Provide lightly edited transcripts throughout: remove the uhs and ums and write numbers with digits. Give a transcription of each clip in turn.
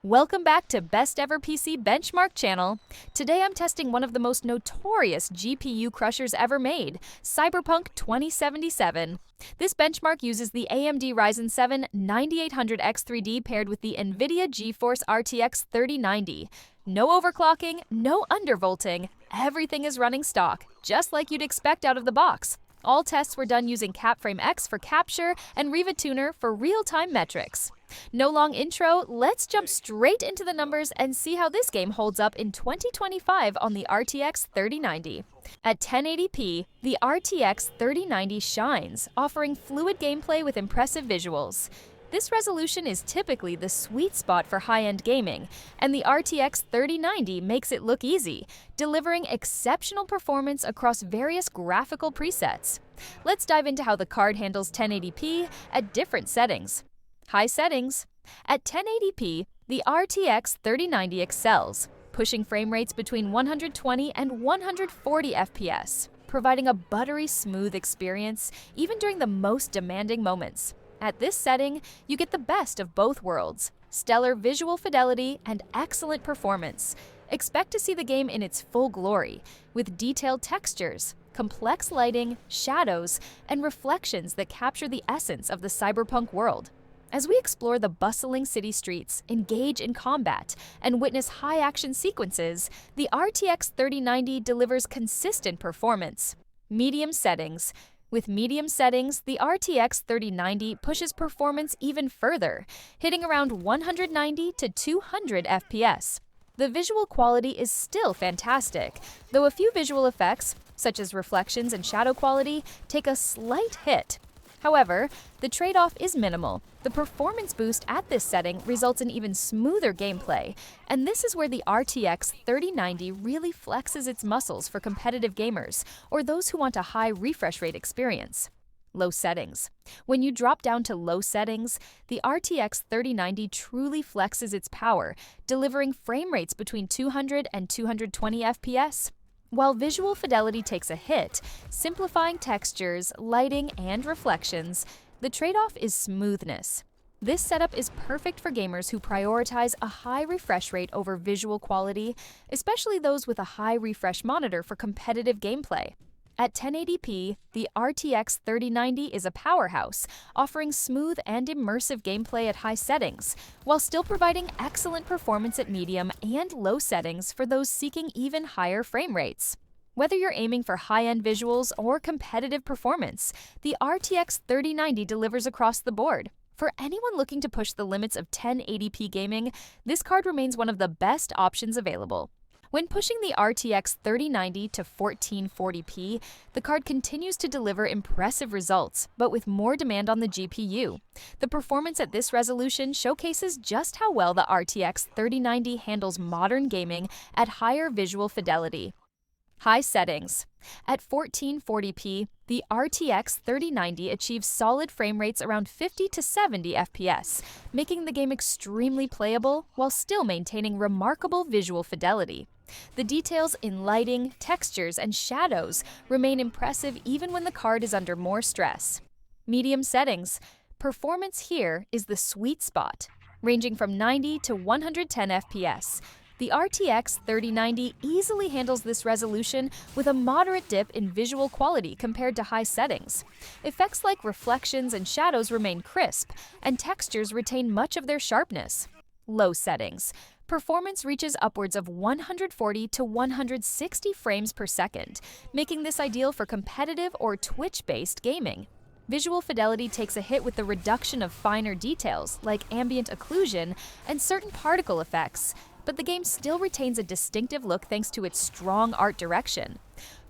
Welcome back to Best Ever PC Benchmark channel. Today I'm testing one of the most notorious GPU crushers ever made, Cyberpunk 2077. This benchmark uses the AMD Ryzen 7 9800X3D paired with the NVIDIA GeForce RTX 3090. No overclocking, no undervolting, everything is running stock, just like you'd expect out of the box. All tests were done using CapFrameX for capture and Riva Tuner for real-time metrics. No long intro, let's jump straight into the numbers and see how this game holds up in 2025 on the RTX 3090. At 1080p, the RTX 3090 shines, offering fluid gameplay with impressive visuals. This resolution is typically the sweet spot for high-end gaming, and the RTX 3090 makes it look easy, delivering exceptional performance across various graphical presets. Let's dive into how the card handles 1080p at different settings. High settings. At 1080p, the RTX 3090 excels, pushing frame rates between 120 and 140 FPS, providing a buttery smooth experience even during the most demanding moments. At this setting, you get the best of both worlds, stellar visual fidelity and excellent performance. Expect to see the game in its full glory, with detailed textures, complex lighting, shadows, and reflections that capture the essence of the cyberpunk world. As we explore the bustling city streets, engage in combat, and witness high-action sequences, the RTX 3090 delivers consistent performance. Medium settings. With medium settings, the RTX 3090 pushes performance even further, hitting around 190 to 200 FPS. The visual quality is still fantastic, though a few visual effects, such as reflections and shadow quality, take a slight hit. However, the trade-off is minimal. The performance boost at this setting results in even smoother gameplay, and this is where the RTX 3090 really flexes its muscles for competitive gamers or those who want a high refresh rate experience. Low settings. When you drop down to low settings, the RTX 3090 truly flexes its power, delivering frame rates between 200 and 220 FPS. While visual fidelity takes a hit, simplifying textures, lighting, and reflections, the trade-off is smoothness. This setup is perfect for gamers who prioritize a high refresh rate over visual quality, especially those with a high refresh monitor for competitive gameplay. At 1080p, the RTX 3090 is a powerhouse, offering smooth and immersive gameplay at high settings, while still providing excellent performance at medium and low settings for those seeking even higher frame rates. Whether you're aiming for high-end visuals or competitive performance, the RTX 3090 delivers across the board. For anyone looking to push the limits of 1080p gaming, this card remains one of the best options available. When pushing the RTX 3090 to 1440p, the card continues to deliver impressive results, but with more demand on the GPU. The performance at this resolution showcases just how well the RTX 3090 handles modern gaming at higher visual fidelity. High settings. At 1440p, the RTX 3090 achieves solid frame rates around 50 to 70 FPS, making the game extremely playable while still maintaining remarkable visual fidelity. The details in lighting, textures, and shadows remain impressive even when the card is under more stress. Medium settings. Performance here is the sweet spot, ranging from 90 to 110 FPS. The RTX 3090 easily handles this resolution with a moderate dip in visual quality compared to high settings. Effects like reflections and shadows remain crisp, and textures retain much of their sharpness. Low settings. Performance reaches upwards of 140 to 160 frames per second, making this ideal for competitive or Twitch-based gaming. Visual fidelity takes a hit with the reduction of finer details like ambient occlusion and certain particle effects, but the game still retains a distinctive look thanks to its strong art direction.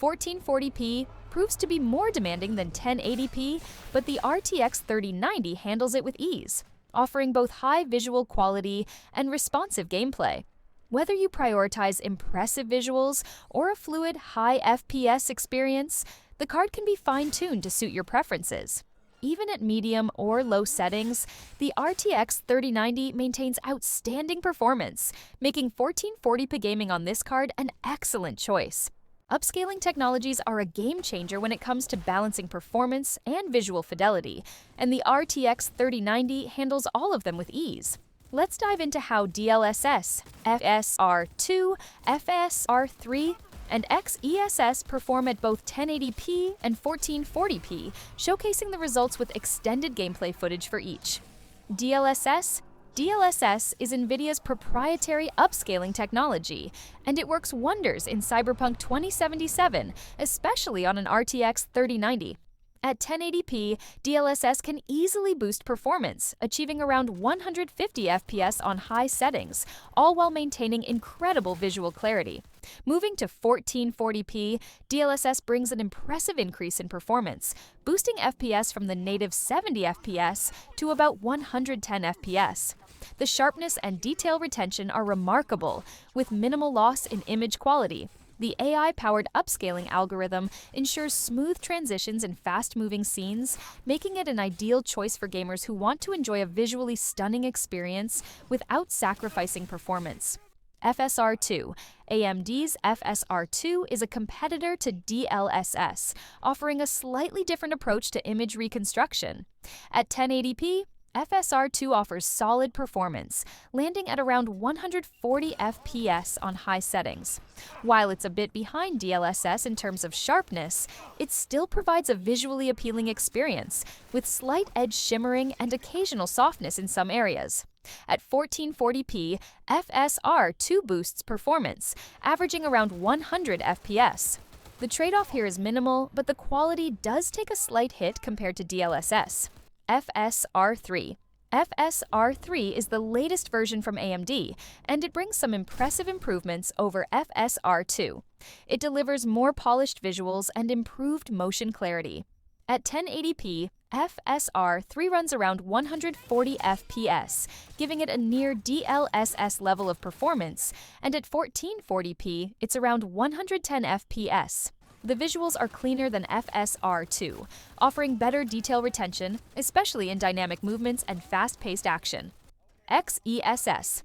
1440p proves to be more demanding than 1080p, but the RTX 3090 handles it with ease, offering both high visual quality and responsive gameplay. Whether you prioritize impressive visuals or a fluid, high FPS experience, the card can be fine-tuned to suit your preferences. Even at medium or low settings, the RTX 3090 maintains outstanding performance, making 1440p gaming on this card an excellent choice. Upscaling technologies are a game changer when it comes to balancing performance and visual fidelity, and the RTX 3090 handles all of them with ease. Let's dive into how DLSS, FSR2, FSR3, and XESS perform at both 1080p and 1440p, showcasing the results with extended gameplay footage for each. DLSS is NVIDIA's proprietary upscaling technology, and it works wonders in Cyberpunk 2077, especially on an RTX 3090. At 1080p, DLSS can easily boost performance, achieving around 150 FPS on high settings, all while maintaining incredible visual clarity. Moving to 1440p, DLSS brings an impressive increase in performance, boosting FPS from the native 70 FPS to about 110 FPS. The sharpness and detail retention are remarkable, with minimal loss in image quality. The AI-powered upscaling algorithm ensures smooth transitions in fast-moving scenes, making it an ideal choice for gamers who want to enjoy a visually stunning experience without sacrificing performance. FSR2. AMD's FSR2 is a competitor to DLSS, offering a slightly different approach to image reconstruction. At 1080p, FSR2 offers solid performance, landing at around 140 FPS on high settings. While it's a bit behind DLSS in terms of sharpness, it still provides a visually appealing experience, with slight edge shimmering and occasional softness in some areas. At 1440p, FSR2 boosts performance, averaging around 100 FPS. The trade-off here is minimal, but the quality does take a slight hit compared to DLSS. FSR3 is the latest version from AMD, and it brings some impressive improvements over FSR2. It delivers more polished visuals and improved motion clarity. At 1080p, FSR3 runs around 140 FPS, giving it a near DLSS level of performance, and at 1440p, it's around 110 FPS. The visuals are cleaner than FSR2, offering better detail retention, especially in dynamic movements and fast-paced action. XESS.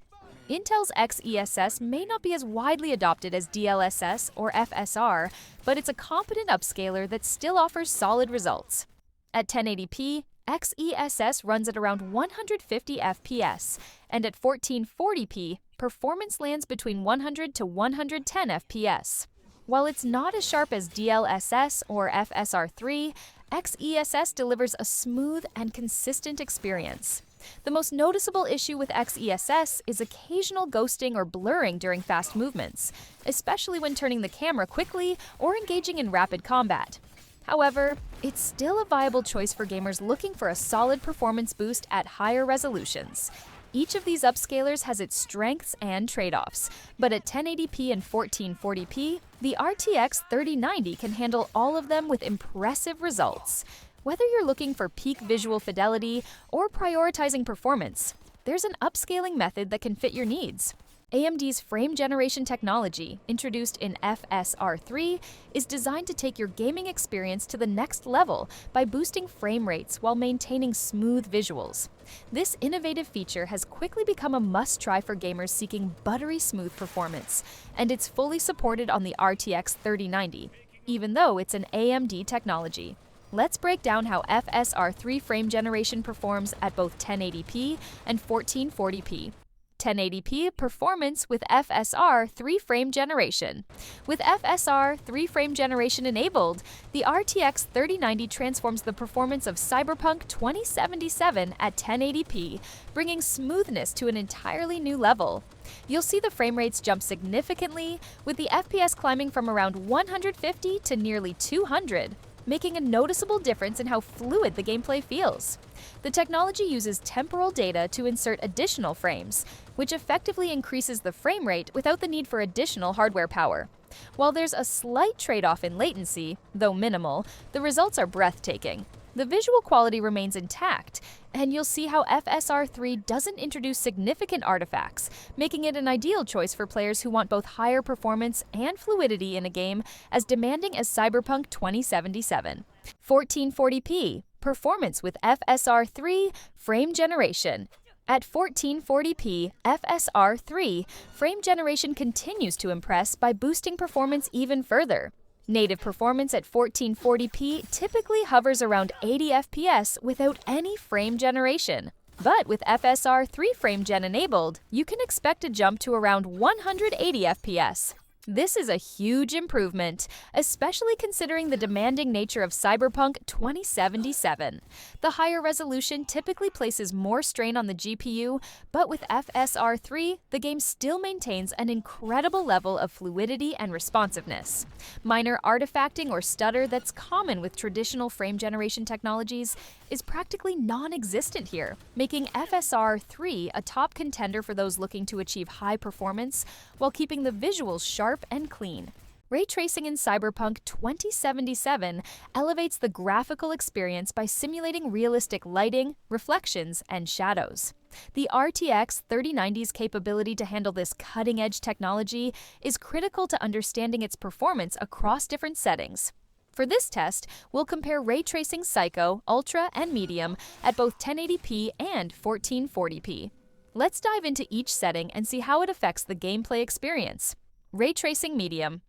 Intel's XESS may not be as widely adopted as DLSS or FSR, but it's a competent upscaler that still offers solid results. At 1080p, XESS runs at around 150 FPS, and at 1440p, performance lands between 100 to 110 FPS. While it's not as sharp as DLSS or FSR3, XESS delivers a smooth and consistent experience. The most noticeable issue with XESS is occasional ghosting or blurring during fast movements, especially when turning the camera quickly or engaging in rapid combat. However, it's still a viable choice for gamers looking for a solid performance boost at higher resolutions. Each of these upscalers has its strengths and trade-offs, but at 1080p and 1440p, the RTX 3090 can handle all of them with impressive results. Whether you're looking for peak visual fidelity or prioritizing performance, there's an upscaling method that can fit your needs. AMD's frame generation technology, introduced in FSR3, is designed to take your gaming experience to the next level by boosting frame rates while maintaining smooth visuals. This innovative feature has quickly become a must-try for gamers seeking buttery smooth performance, and it's fully supported on the RTX 3090, even though it's an AMD technology. Let's break down how FSR3 frame generation performs at both 1080p and 1440p. 1080p performance with FSR 3-frame generation. With FSR 3-frame generation enabled, the RTX 3090 transforms the performance of Cyberpunk 2077 at 1080p, bringing smoothness to an entirely new level. You'll see the frame rates jump significantly, with the FPS climbing from around 150 to nearly 200. Making a noticeable difference in how fluid the gameplay feels. The technology uses temporal data to insert additional frames, which effectively increases the frame rate without the need for additional hardware power. While there's a slight trade-off in latency, though minimal, the results are breathtaking. The visual quality remains intact, and you'll see how FSR3 doesn't introduce significant artifacts, making it an ideal choice for players who want both higher performance and fluidity in a game as demanding as Cyberpunk 2077. 1440p, performance with FSR3, frame generation. At 1440p, FSR3, frame generation continues to impress by boosting performance even further. Native performance at 1440p typically hovers around 80 FPS without any frame generation. But with FSR 3 frame gen enabled, you can expect a jump to around 180 FPS. This is a huge improvement, especially considering the demanding nature of Cyberpunk 2077. The higher resolution typically places more strain on the GPU, but with FSR 3, the game still maintains an incredible level of fluidity and responsiveness. Minor artifacting or stutter that's common with traditional frame generation technologies is practically non-existent here, making FSR 3 a top contender for those looking to achieve high performance while keeping the visuals sharp and clean. Ray tracing in Cyberpunk 2077 elevates the graphical experience by simulating realistic lighting, reflections, and shadows. The RTX 3090's capability to handle this cutting-edge technology is critical to understanding its performance across different settings. For this test, we'll compare Ray Tracing Psycho, Ultra, and Medium at both 1080p and 1440p. Let's dive into each setting and see how it affects the gameplay experience. Ray Tracing Medium.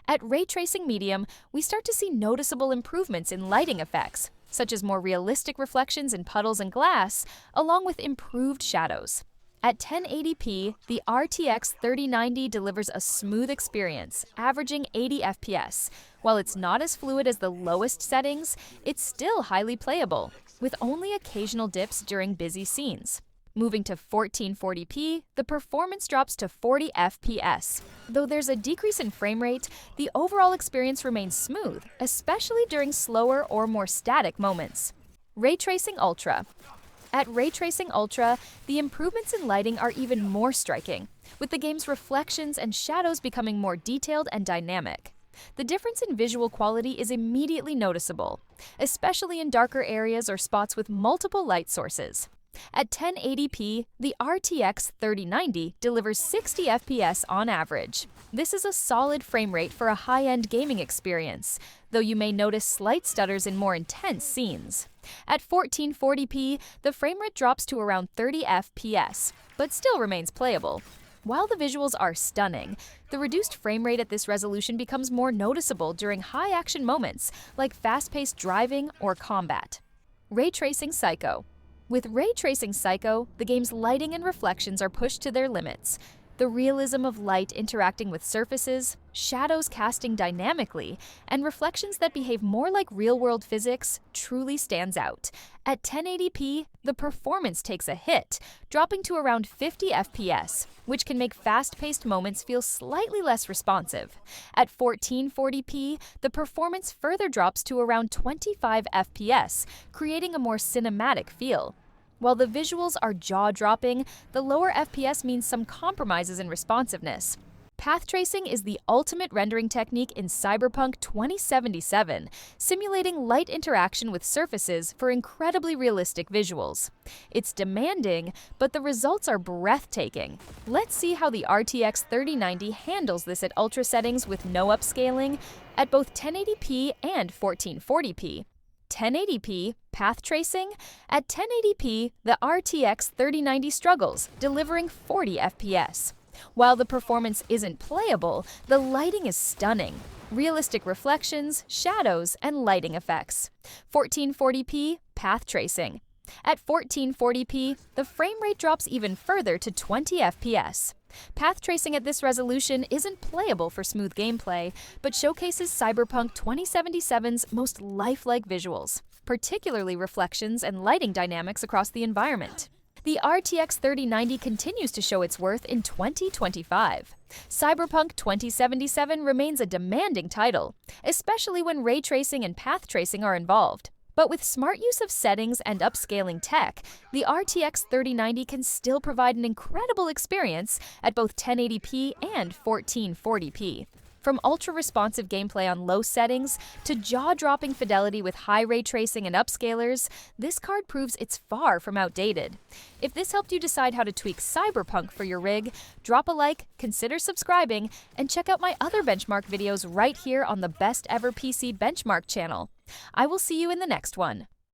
At Ray Tracing Medium, we start to see noticeable improvements in lighting effects, such as more realistic reflections in puddles and glass, along with improved shadows. At 1080p, the RTX 3090 delivers a smooth experience, averaging 80 FPS. While it's not as fluid as the lowest settings, it's still highly playable, with only occasional dips during busy scenes. Moving to 1440p, the performance drops to 40 FPS. Though there's a decrease in frame rate, the overall experience remains smooth, especially during slower or more static moments. Ray Tracing Ultra. At Ray Tracing Ultra, the improvements in lighting are even more striking, with the game's reflections and shadows becoming more detailed and dynamic. The difference in visual quality is immediately noticeable, especially in darker areas or spots with multiple light sources. At 1080p, the RTX 3090 delivers 60 FPS on average. This is a solid frame rate for a high-end gaming experience, though you may notice slight stutters in more intense scenes. At 1440p, the frame rate drops to around 30 FPS, but still remains playable. While the visuals are stunning, the reduced frame rate at this resolution becomes more noticeable during high-action moments like fast-paced driving or combat. Ray Tracing Psycho. With Ray Tracing Psycho, the game's lighting and reflections are pushed to their limits. The realism of light interacting with surfaces, shadows casting dynamically, and reflections that behave more like real-world physics truly stands out. At 1080p, the performance takes a hit, dropping to around 50 FPS, which can make fast-paced moments feel slightly less responsive. At 1440p, the performance further drops to around 25 FPS, creating a more cinematic feel. While the visuals are jaw-dropping, the lower FPS means some compromises in responsiveness. Path tracing is the ultimate rendering technique in Cyberpunk 2077, simulating light interaction with surfaces for incredibly realistic visuals. It's demanding, but the results are breathtaking. Let's see how the RTX 3090 handles this at ultra settings with no upscaling at both 1080p and 1440p. 1080p, path tracing. At 1080p, the RTX 3090 struggles, delivering 40 FPS. While the performance isn't playable, the lighting is stunning. Realistic reflections, shadows, and lighting effects. 1440p, path tracing. At 1440p, the frame rate drops even further to 20 FPS. Path tracing at this resolution isn't playable for smooth gameplay, but showcases Cyberpunk 2077's most lifelike visuals, particularly reflections and lighting dynamics across the environment. The RTX 3090 continues to show its worth in 2025. Cyberpunk 2077 remains a demanding title, especially when ray tracing and path tracing are involved. But with smart use of settings and upscaling tech, the RTX 3090 can still provide an incredible experience at both 1080p and 1440p. From ultra-responsive gameplay on low settings to jaw-dropping fidelity with high ray tracing and upscalers, this card proves it's far from outdated. If this helped you decide how to tweak Cyberpunk for your rig, drop a like, consider subscribing, and check out my other benchmark videos right here on the Best Ever PC Benchmark channel. I will see you in the next one.